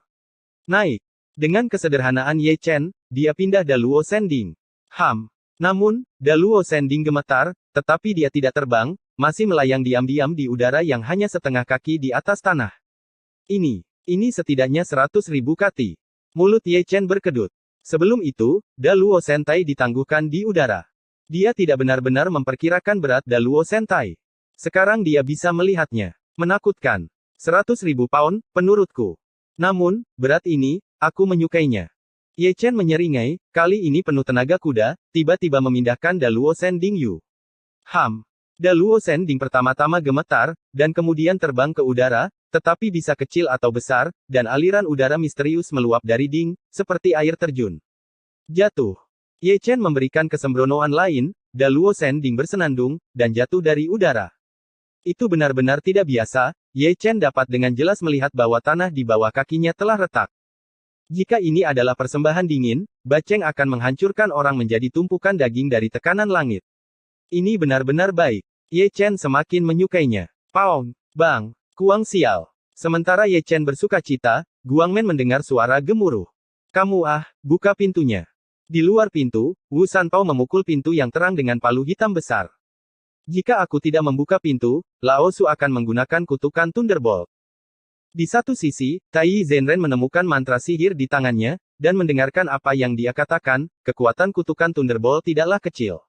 Naik. Dengan kesederhanaan Ye Chen, dia pindah Daluo Sending. Namun, Daluo Sending gemetar, tetapi dia tidak terbang, masih melayang diam-diam di udara yang hanya setengah kaki di atas tanah. Ini setidaknya 100.000 kati. Mulut Ye Chen berkedut. Sebelum itu, Daluo Sentai ditangguhkan di udara. Dia tidak benar-benar memperkirakan berat Daluo Sentai. Sekarang dia bisa melihatnya. Menakutkan. 100.000 pound, penurutku. Namun, berat ini, aku menyukainya. Ye Chen menyeringai, kali ini penuh tenaga kuda, tiba-tiba memindahkan Daluo Sending Yu. Daluo Sending pertama-tama gemetar, dan kemudian terbang ke udara, tetapi bisa kecil atau besar, dan aliran udara misterius meluap dari Ding, seperti air terjun. Jatuh. Ye Chen memberikan kesembronoan lain, Daluo Sending bersenandung, dan jatuh dari udara. Itu benar-benar tidak biasa, Ye Chen dapat dengan jelas melihat bahwa tanah di bawah kakinya telah retak. Jika ini adalah persembahan dingin, baceng akan menghancurkan orang menjadi tumpukan daging dari tekanan langit. Ini benar-benar baik. Ye Chen semakin menyukainya. Paong, bang, kuang sial. Sementara Ye Chen bersuka cita, Guangmen mendengar suara gemuruh. Kamu buka pintunya. Di luar pintu, Wu Sanpao memukul pintu yang terang dengan palu hitam besar. Jika aku tidak membuka pintu, Lao Su akan menggunakan kutukan Thunderbolt. Di satu sisi, Tai Zhenren menemukan mantra sihir di tangannya, dan mendengarkan apa yang dia katakan, kekuatan kutukan Thunderbolt tidaklah kecil.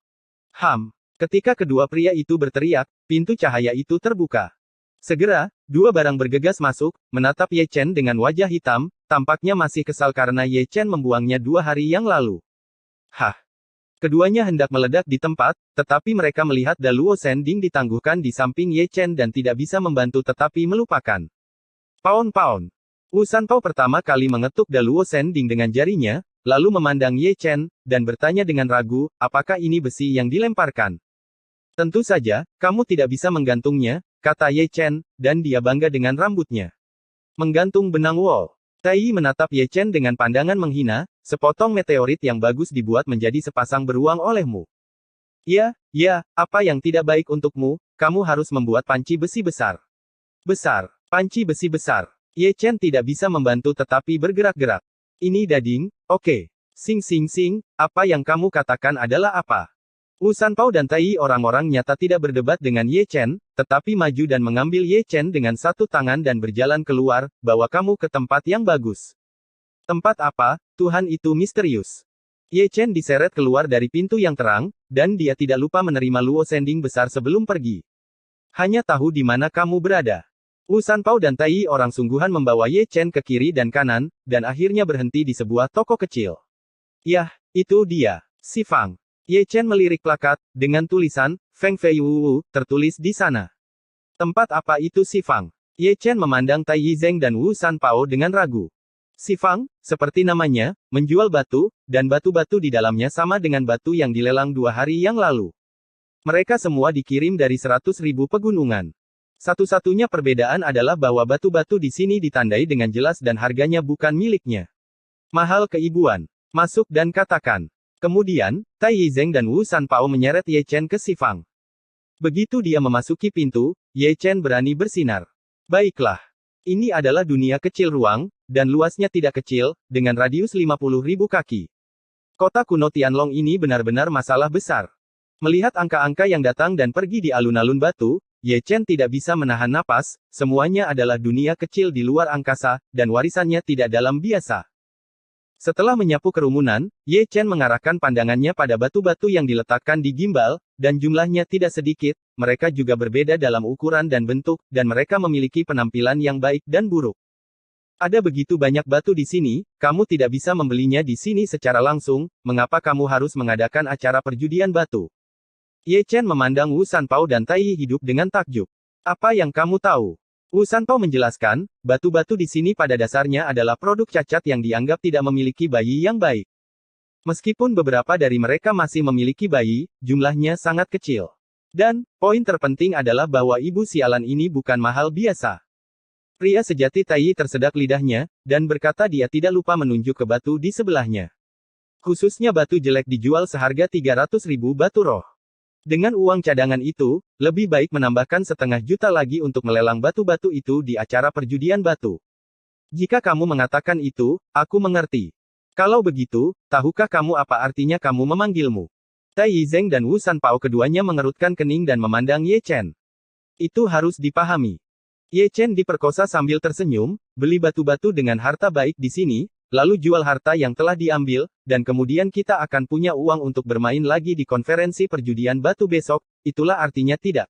Ketika kedua pria itu berteriak, pintu cahaya itu terbuka. Segera, dua barang bergegas masuk, menatap Ye Chen dengan wajah hitam, tampaknya masih kesal karena Ye Chen membuangnya 2 hari yang lalu. Keduanya hendak meledak di tempat, tetapi mereka melihat Da Luo Sending ditangguhkan di samping Ye Chen dan tidak bisa membantu tetapi melupakan. Pound. Wu Sanpao pertama kali mengetuk Da Luo Sending dengan jarinya, lalu memandang Ye Chen, dan bertanya dengan ragu, apakah ini besi yang dilemparkan? Tentu saja, kamu tidak bisa menggantungnya, kata Ye Chen, dan dia bangga dengan rambutnya. Menggantung benang wol. Tai menatap Ye Chen dengan pandangan menghina, sepotong meteorit yang bagus dibuat menjadi sepasang beruang olehmu. Ya, apa yang tidak baik untukmu, kamu harus membuat panci besi besar. Panci besi besar. Ye Chen tidak bisa membantu tetapi bergerak-gerak. Ini dading, oke. Sing, apa yang kamu katakan adalah apa? Wu Sanpao dan Tai orang-orang nyata tidak berdebat dengan Ye Chen, tetapi maju dan mengambil Ye Chen dengan satu tangan dan berjalan keluar, bawa kamu ke tempat yang bagus. Tempat apa, Tuhan itu misterius. Ye Chen diseret keluar dari pintu yang terang, dan dia tidak lupa menerima Luo Sending besar sebelum pergi. Hanya tahu di mana kamu berada. Wu Sanpao dan Tai orang sungguhan membawa Ye Chen ke kiri dan kanan, dan akhirnya berhenti di sebuah toko kecil. Yah, itu dia, Si Fang. Ye Chen melirik plakat, dengan tulisan, Feng Fei Wu, tertulis di sana. Tempat apa itu Si Fang? Ye Chen memandang Tai Yizeng dan Wu Sanpao dengan ragu. Si Fang, seperti namanya, menjual batu, dan batu-batu di dalamnya sama dengan batu yang dilelang 2 hari yang lalu. Mereka semua dikirim dari 100.000 pegunungan. Satu-satunya perbedaan adalah bahwa batu-batu di sini ditandai dengan jelas dan harganya bukan miliknya. Mahal keibuan. Masuk dan katakan. Kemudian, Tai Yizeng dan Wu Sanpao menyeret Ye Chen ke Si Fang. Begitu dia memasuki pintu, Ye Chen berani bersinar. Baiklah. Ini adalah dunia kecil ruang, dan luasnya tidak kecil, dengan radius 50.000 kaki. Kota kuno Tianlong ini benar-benar masalah besar. Melihat angka-angka yang datang dan pergi di alun-alun batu, Ye Chen tidak bisa menahan napas, semuanya adalah dunia kecil di luar angkasa, dan warisannya tidak dalam biasa. Setelah menyapu kerumunan, Ye Chen mengarahkan pandangannya pada batu-batu yang diletakkan di gimbal, dan jumlahnya tidak sedikit, mereka juga berbeda dalam ukuran dan bentuk, dan mereka memiliki penampilan yang baik dan buruk. Ada begitu banyak batu di sini, kamu tidak bisa membelinya di sini secara langsung, mengapa kamu harus mengadakan acara perjudian batu? Ye Chen memandang Wu Sanpao dan Tai hidup dengan takjub. Apa yang kamu tahu? Wu Sanpao menjelaskan, batu-batu di sini pada dasarnya adalah produk cacat yang dianggap tidak memiliki bayi yang baik. Meskipun beberapa dari mereka masih memiliki bayi, jumlahnya sangat kecil. Dan, poin terpenting adalah bahwa ibu sialan ini bukan mahal biasa. Pria sejati Tai tersedak lidahnya, dan berkata dia tidak lupa menunjuk ke batu di sebelahnya. Khususnya batu jelek dijual seharga 300.000 batu roh. Dengan uang cadangan itu, lebih baik menambahkan 500.000 lagi untuk melelang batu-batu itu di acara perjudian batu. Jika kamu mengatakan itu, aku mengerti. Kalau begitu, tahukah kamu apa artinya kamu memanggilmu? Tai Yizeng dan Wu Sanpao keduanya mengerutkan kening dan memandang Ye Chen. Itu harus dipahami. Ye Chen diperkosa sambil tersenyum, beli batu-batu dengan harta baik di sini, lalu jual harta yang telah diambil, dan kemudian kita akan punya uang untuk bermain lagi di konferensi perjudian batu besok, itulah artinya tidak.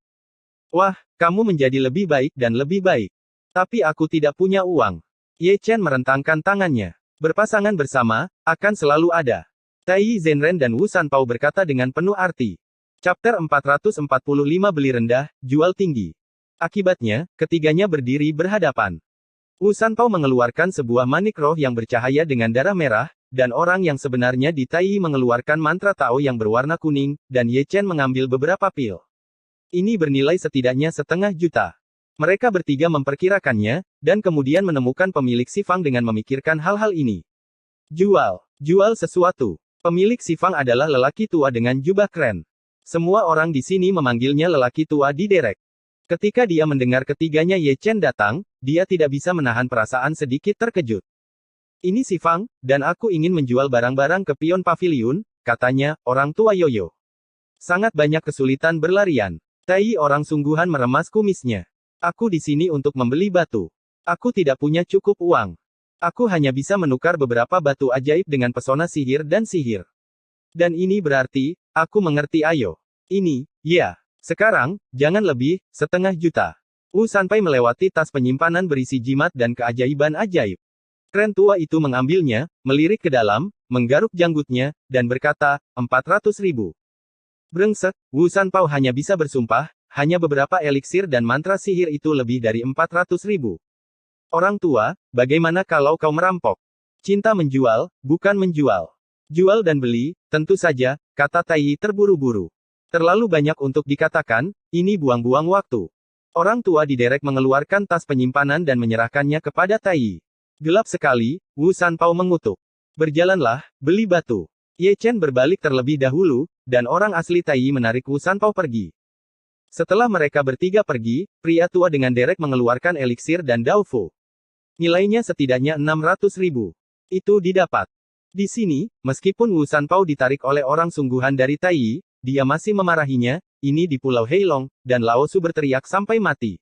Wah, kamu menjadi lebih baik dan lebih baik. Tapi aku tidak punya uang. Ye Chen merentangkan tangannya. Berpasangan bersama, akan selalu ada. Tai Zhenren dan Wu Sanpao berkata dengan penuh arti. Chapter 445 Beli rendah, jual tinggi. Akibatnya, ketiganya berdiri berhadapan. Wu Sanpao mengeluarkan sebuah manik roh yang bercahaya dengan darah merah, dan orang yang sebenarnya di Tai mengeluarkan mantra Tao yang berwarna kuning, dan Ye Chen mengambil beberapa pil. Ini bernilai setidaknya 500.000. Mereka bertiga memperkirakannya, dan kemudian menemukan pemilik Si Fang dengan memikirkan hal-hal ini. Jual sesuatu. Pemilik Si Fang adalah lelaki tua dengan jubah keren. Semua orang di sini memanggilnya lelaki tua di derek. Ketika dia mendengar ketiganya Ye Chen datang, dia tidak bisa menahan perasaan sedikit terkejut. Ini si Fang, dan aku ingin menjual barang-barang ke pion pavilion, katanya, orang tua Yoyo. Sangat banyak kesulitan berlarian. Tai orang sungguhan meremas kumisnya. Aku di sini untuk membeli batu. Aku tidak punya cukup uang. Aku hanya bisa menukar beberapa batu ajaib dengan pesona sihir dan sihir. Dan ini berarti, aku mengerti ayo. Ini, ya. Sekarang, jangan lebih, 0,5 juta. Sampai melewati tas penyimpanan berisi jimat dan keajaiban ajaib. Kren tua itu mengambilnya, melirik ke dalam, menggaruk janggutnya, dan berkata, 400.000. Brengsek, Wu Sanpao hanya bisa bersumpah, hanya beberapa eliksir dan mantra sihir itu lebih dari 400.000. Orang tua, bagaimana kalau kau merampok? Cinta menjual, bukan menjual. Jual dan beli, tentu saja, kata Tai terburu-buru. Terlalu banyak untuk dikatakan, ini buang-buang waktu. Orang tua diderek mengeluarkan tas penyimpanan dan menyerahkannya kepada Tai. Gelap sekali, Wu Sanpao mengutuk. Berjalanlah, beli batu. Ye Chen berbalik terlebih dahulu, dan orang asli Tai menarik Wu Sanpao pergi. Setelah mereka bertiga pergi, pria tua dengan derek mengeluarkan eliksir dan daofo. Nilainya setidaknya 600.000. Itu didapat. Di sini, meskipun Wu Sanpao ditarik oleh orang sungguhan dari Tai, dia masih memarahinya, ini di Pulau Heilong, dan Lao Su berteriak sampai mati.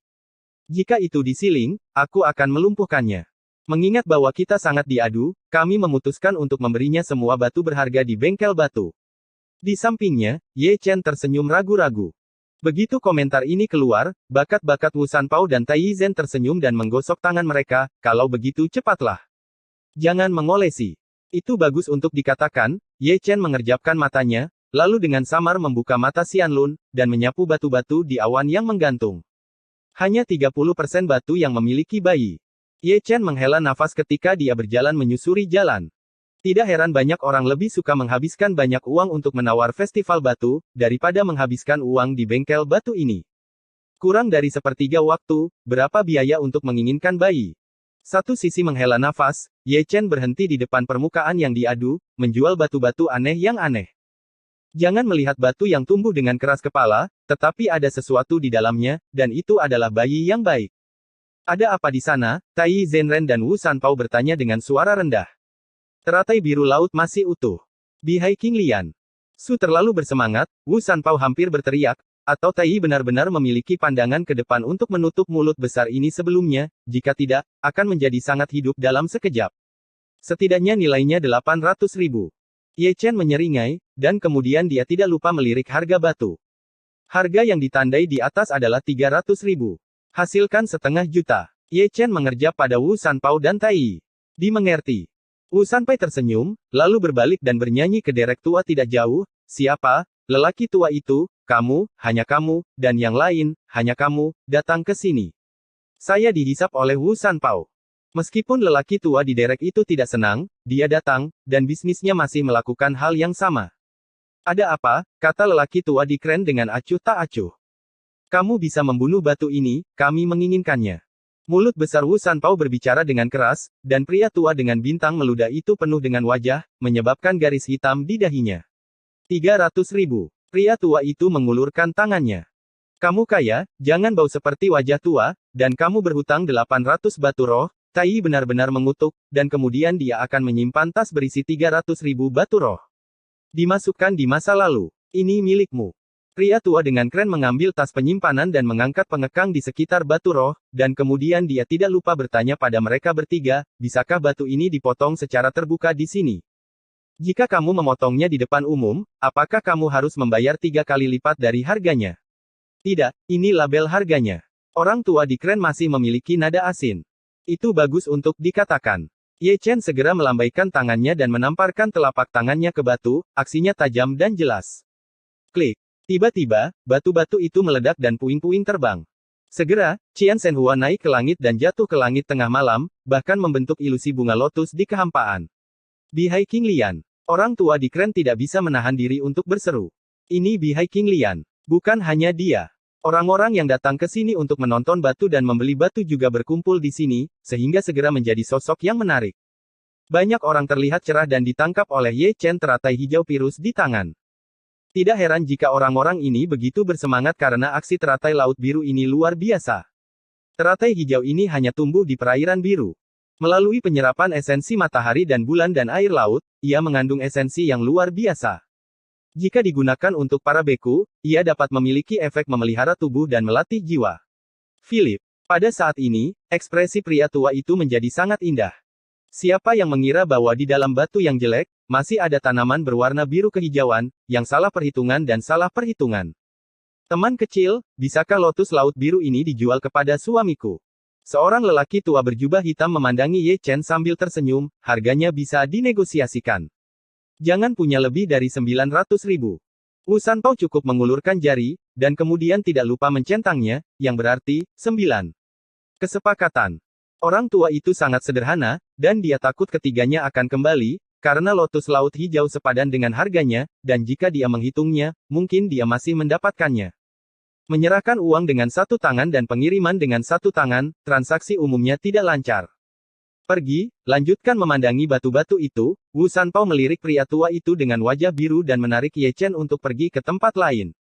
Jika itu disiling, aku akan melumpuhkannya. Mengingat bahwa kita sangat diadu, kami memutuskan untuk memberinya semua batu berharga di bengkel batu. Di sampingnya, Ye Chen tersenyum ragu-ragu. Begitu komentar ini keluar, bakat-bakat Wu Sanpao dan Tai Zhen tersenyum dan menggosok tangan mereka, kalau begitu cepatlah. Jangan mengolesi. Itu bagus untuk dikatakan, Ye Chen mengerjapkan matanya, lalu dengan samar membuka mata Xianlun, dan menyapu batu-batu di awan yang menggantung. Hanya 30% batu yang memiliki bayi. Ye Chen menghela nafas ketika dia berjalan menyusuri jalan. Tidak heran banyak orang lebih suka menghabiskan banyak uang untuk menawar festival batu, daripada menghabiskan uang di bengkel batu ini. Kurang dari sepertiga waktu, berapa biaya untuk menginginkan bayi? Satu sisi menghela nafas, Ye Chen berhenti di depan permukaan yang diadu, menjual batu-batu aneh yang aneh. Jangan melihat batu yang tumbuh dengan keras kepala, tetapi ada sesuatu di dalamnya, dan itu adalah bayi yang baik. Ada apa di sana? Tai Zhenren dan Wu Sanpao bertanya dengan suara rendah. Teratai biru laut masih utuh. Bihai King Lian. Su terlalu bersemangat, Wu Sanpao hampir berteriak, atau Tai benar-benar memiliki pandangan ke depan untuk menutup mulut besar ini sebelumnya, jika tidak, akan menjadi sangat hidup dalam sekejap. Setidaknya nilainya 800.000. Ye Chen menyeringai, dan kemudian dia tidak lupa melirik harga batu. Harga yang ditandai di atas adalah 300.000. Hasilkan 0,5 juta. Ye Chen mengerjap pada Wu Sanpao dan Tai. Dimengerti. Wu Sanpao tersenyum, lalu berbalik dan bernyanyi ke derek tua tidak jauh, siapa, lelaki tua itu, kamu, hanya kamu, dan yang lain, hanya kamu, datang ke sini. Saya dihisap oleh Wu Sanpao. Meskipun lelaki tua di derek itu tidak senang, dia datang, dan bisnisnya masih melakukan hal yang sama. Ada apa? Kata lelaki tua di kren dengan acuh tak acuh. Kamu bisa membunuh batu ini, kami menginginkannya. Mulut besar Wu Sanpao berbicara dengan keras, dan pria tua dengan bintang meludah itu penuh dengan wajah, menyebabkan garis hitam di dahinya. 300.000. Pria tua itu mengulurkan tangannya. Kamu kaya, jangan bau seperti wajah tua, dan kamu berhutang 800 batu roh. Tai benar-benar mengutuk, dan kemudian dia akan menyimpan tas berisi 300.000 batu roh. Dimasukkan di masa lalu. Ini milikmu. Pria tua dengan kren mengambil tas penyimpanan dan mengangkat pengekang di sekitar batu roh, dan kemudian dia tidak lupa bertanya pada mereka bertiga, bisakah batu ini dipotong secara terbuka di sini? Jika kamu memotongnya di depan umum, apakah kamu harus membayar 3 kali lipat dari harganya? Tidak, ini label harganya. Orang tua di kren masih memiliki nada asin. Itu bagus untuk dikatakan. Ye Chen segera melambaikan tangannya dan menamparkan telapak tangannya ke batu, aksinya tajam dan jelas. Klik. Tiba-tiba, batu-batu itu meledak dan puing-puing terbang. Segera, Qian Shenhua naik ke langit dan jatuh ke langit tengah malam, bahkan membentuk ilusi bunga lotus di kehampaan. Bihai King Lian. Orang tua di kren tidak bisa menahan diri untuk berseru. Ini Bihai King Lian. Bukan hanya dia. Orang-orang yang datang ke sini untuk menonton batu dan membeli batu juga berkumpul di sini, sehingga segera menjadi sosok yang menarik. Banyak orang terlihat cerah dan ditangkap oleh Ye Chen teratai hijau virus di tangan. Tidak heran jika orang-orang ini begitu bersemangat karena aksi teratai laut biru ini luar biasa. Teratai hijau ini hanya tumbuh di perairan biru. Melalui penyerapan esensi matahari dan bulan dan air laut, ia mengandung esensi yang luar biasa. Jika digunakan untuk para beku, ia dapat memiliki efek memelihara tubuh dan melatih jiwa. Philip. Pada saat ini, ekspresi pria tua itu menjadi sangat indah. Siapa yang mengira bahwa di dalam batu yang jelek, masih ada tanaman berwarna biru kehijauan, yang salah perhitungan dan salah perhitungan. Teman kecil, bisakah lotus laut biru ini dijual kepada suamiku? Seorang lelaki tua berjubah hitam memandangi Ye Chen sambil tersenyum, harganya bisa dinegosiasikan. Jangan punya lebih dari 900.000. Wu Sanpao cukup mengulurkan jari, dan kemudian tidak lupa mencentangnya, yang berarti, 9. Kesepakatan. Orang tua itu sangat sederhana, dan dia takut ketiganya akan kembali, karena lotus laut hijau sepadan dengan harganya, dan jika dia menghitungnya, mungkin dia masih mendapatkannya. Menyerahkan uang dengan satu tangan dan pengiriman dengan satu tangan, transaksi umumnya tidak lancar. Pergi, lanjutkan memandangi batu-batu itu. Wu Sanpao melirik pria tua itu dengan wajah biru dan menarik Ye Chen untuk pergi ke tempat lain.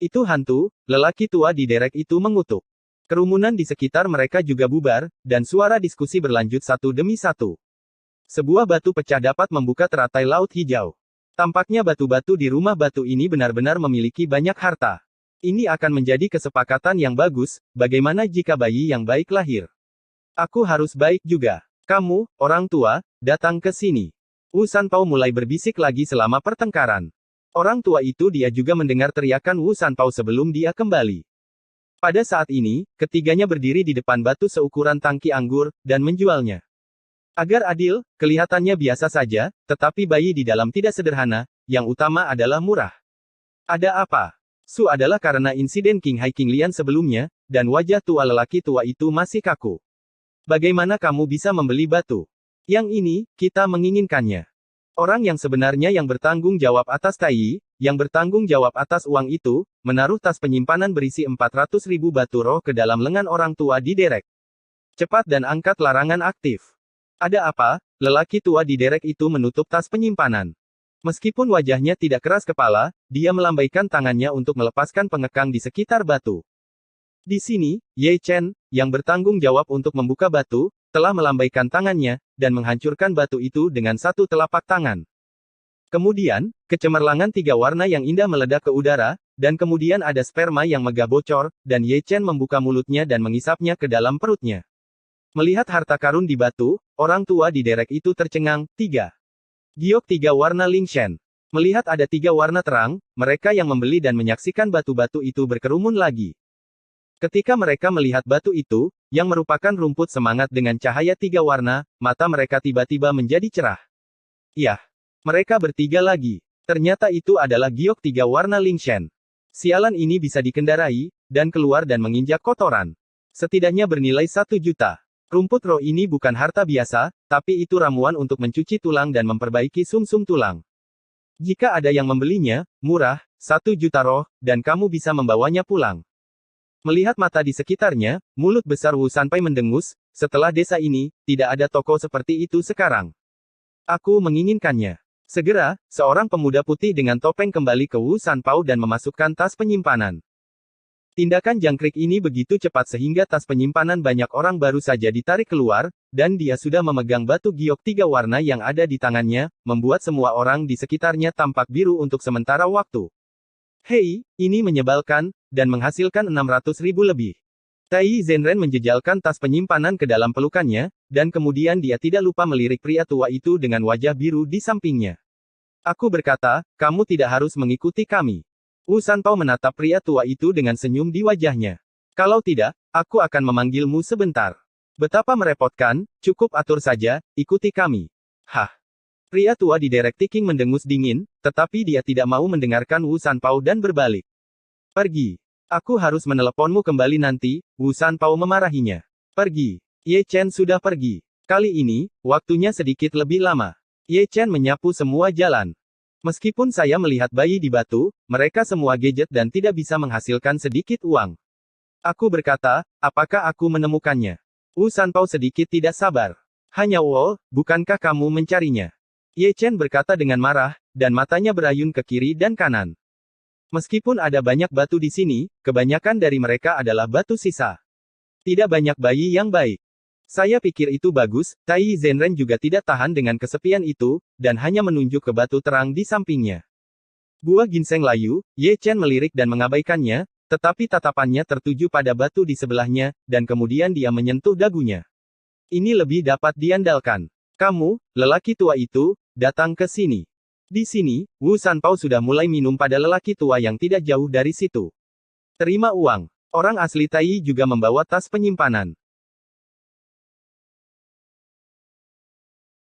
Itu hantu, lelaki tua di derek itu mengutuk. Kerumunan di sekitar mereka juga bubar, dan suara diskusi berlanjut satu demi satu. Sebuah batu pecah dapat membuka teratai laut hijau. Tampaknya batu-batu di rumah batu ini benar-benar memiliki banyak harta. Ini akan menjadi kesepakatan yang bagus. Bagaimana jika bayi yang baik lahir? Aku harus baik juga. Kamu, orang tua, datang ke sini. Wu Sanpao mulai berbisik lagi selama pertengkaran. Orang tua itu dia juga mendengar teriakan Wu Sanpao sebelum dia kembali. Pada saat ini, ketiganya berdiri di depan batu seukuran tangki anggur, dan menjualnya. Agar adil, kelihatannya biasa saja, tetapi bayi di dalam tidak sederhana, yang utama adalah murah. Ada apa? Su adalah karena insiden King Hai King Lian sebelumnya, dan wajah tua lelaki tua itu masih kaku. Bagaimana kamu bisa membeli batu? Yang ini, kita menginginkannya. Orang yang sebenarnya yang bertanggung jawab atas Tai, yang bertanggung jawab atas uang itu, menaruh tas penyimpanan berisi 400.000 batu roh ke dalam lengan orang tua di derek. Cepat dan angkat larangan aktif. Ada apa? Lelaki tua di derek itu menutup tas penyimpanan. Meskipun wajahnya tidak keras kepala, dia melambaikan tangannya untuk melepaskan pengekang di sekitar batu. Di sini, Ye Chen, yang bertanggung jawab untuk membuka batu, telah melambaikan tangannya, dan menghancurkan batu itu dengan satu telapak tangan. Kemudian, kecemerlangan tiga warna yang indah meledak ke udara, dan kemudian ada sperma yang megah bocor, dan Ye Chen membuka mulutnya dan mengisapnya ke dalam perutnya. Melihat harta karun di batu, orang tua di derek itu tercengang. 3. Giok tiga warna Lingshen. Melihat ada tiga warna terang, mereka yang membeli dan menyaksikan batu-batu itu berkerumun lagi. Ketika mereka melihat batu itu, yang merupakan rumput semangat dengan cahaya tiga warna, mata mereka tiba-tiba menjadi cerah. Yah! Mereka bertiga lagi. Ternyata itu adalah giok tiga warna Lingshen. Sialan ini bisa dikendarai, dan keluar dan menginjak kotoran. Setidaknya bernilai 1 juta. Rumput roh ini bukan harta biasa, tapi itu ramuan untuk mencuci tulang dan memperbaiki sumsum tulang. Jika ada yang membelinya, murah, 1 juta roh, dan kamu bisa membawanya pulang. Melihat mata di sekitarnya, mulut besar Wu Sanpai mendengus. Setelah desa ini, tidak ada toko seperti itu sekarang. Aku menginginkannya. Segera, seorang pemuda putih dengan topeng kembali ke Wu Sanpao dan memasukkan tas penyimpanan. Tindakan jangkrik ini begitu cepat sehingga tas penyimpanan banyak orang baru saja ditarik keluar, dan dia sudah memegang batu giok tiga warna yang ada di tangannya, membuat semua orang di sekitarnya tampak biru untuk sementara waktu. Hei, ini menyebalkan, dan menghasilkan 600.000 lebih. Tai Zhenren menjejalkan tas penyimpanan ke dalam pelukannya, dan kemudian dia tidak lupa melirik pria tua itu dengan wajah biru di sampingnya. Aku berkata, kamu tidak harus mengikuti kami. Wu Sanpao menatap pria tua itu dengan senyum di wajahnya. Kalau tidak, aku akan memanggilmu sebentar. Betapa merepotkan, cukup atur saja, ikuti kami. Hah. Pria tua di derek Tiking mendengus dingin, tetapi dia tidak mau mendengarkan Wu Sanpao dan berbalik. Pergi. Aku harus meneleponmu kembali nanti, Wu Sanpao memarahinya. Pergi. Ye Chen sudah pergi. Kali ini, waktunya sedikit lebih lama. Ye Chen menyapu semua jalan. Meskipun saya melihat bayi di batu, mereka semua gadget dan tidak bisa menghasilkan sedikit uang. Aku berkata, apakah aku menemukannya? Wu Sanpao sedikit tidak sabar. Hanya Wall, bukankah kamu mencarinya? Ye Chen berkata dengan marah, dan matanya berayun ke kiri dan kanan. Meskipun ada banyak batu di sini, kebanyakan dari mereka adalah batu sisa. Tidak banyak bayi yang baik. Saya pikir itu bagus, Tai Zenren juga tidak tahan dengan kesepian itu, dan hanya menunjuk ke batu terang di sampingnya. Buah ginseng layu, Ye Chen melirik dan mengabaikannya, tetapi tatapannya tertuju pada batu di sebelahnya, dan kemudian dia menyentuh dagunya. Ini lebih dapat diandalkan. Kamu, lelaki tua itu, datang ke sini. Di sini, Wu Sanpao sudah mulai minum pada lelaki tua yang tidak jauh dari situ. Terima uang. Orang asli Tai juga membawa tas penyimpanan.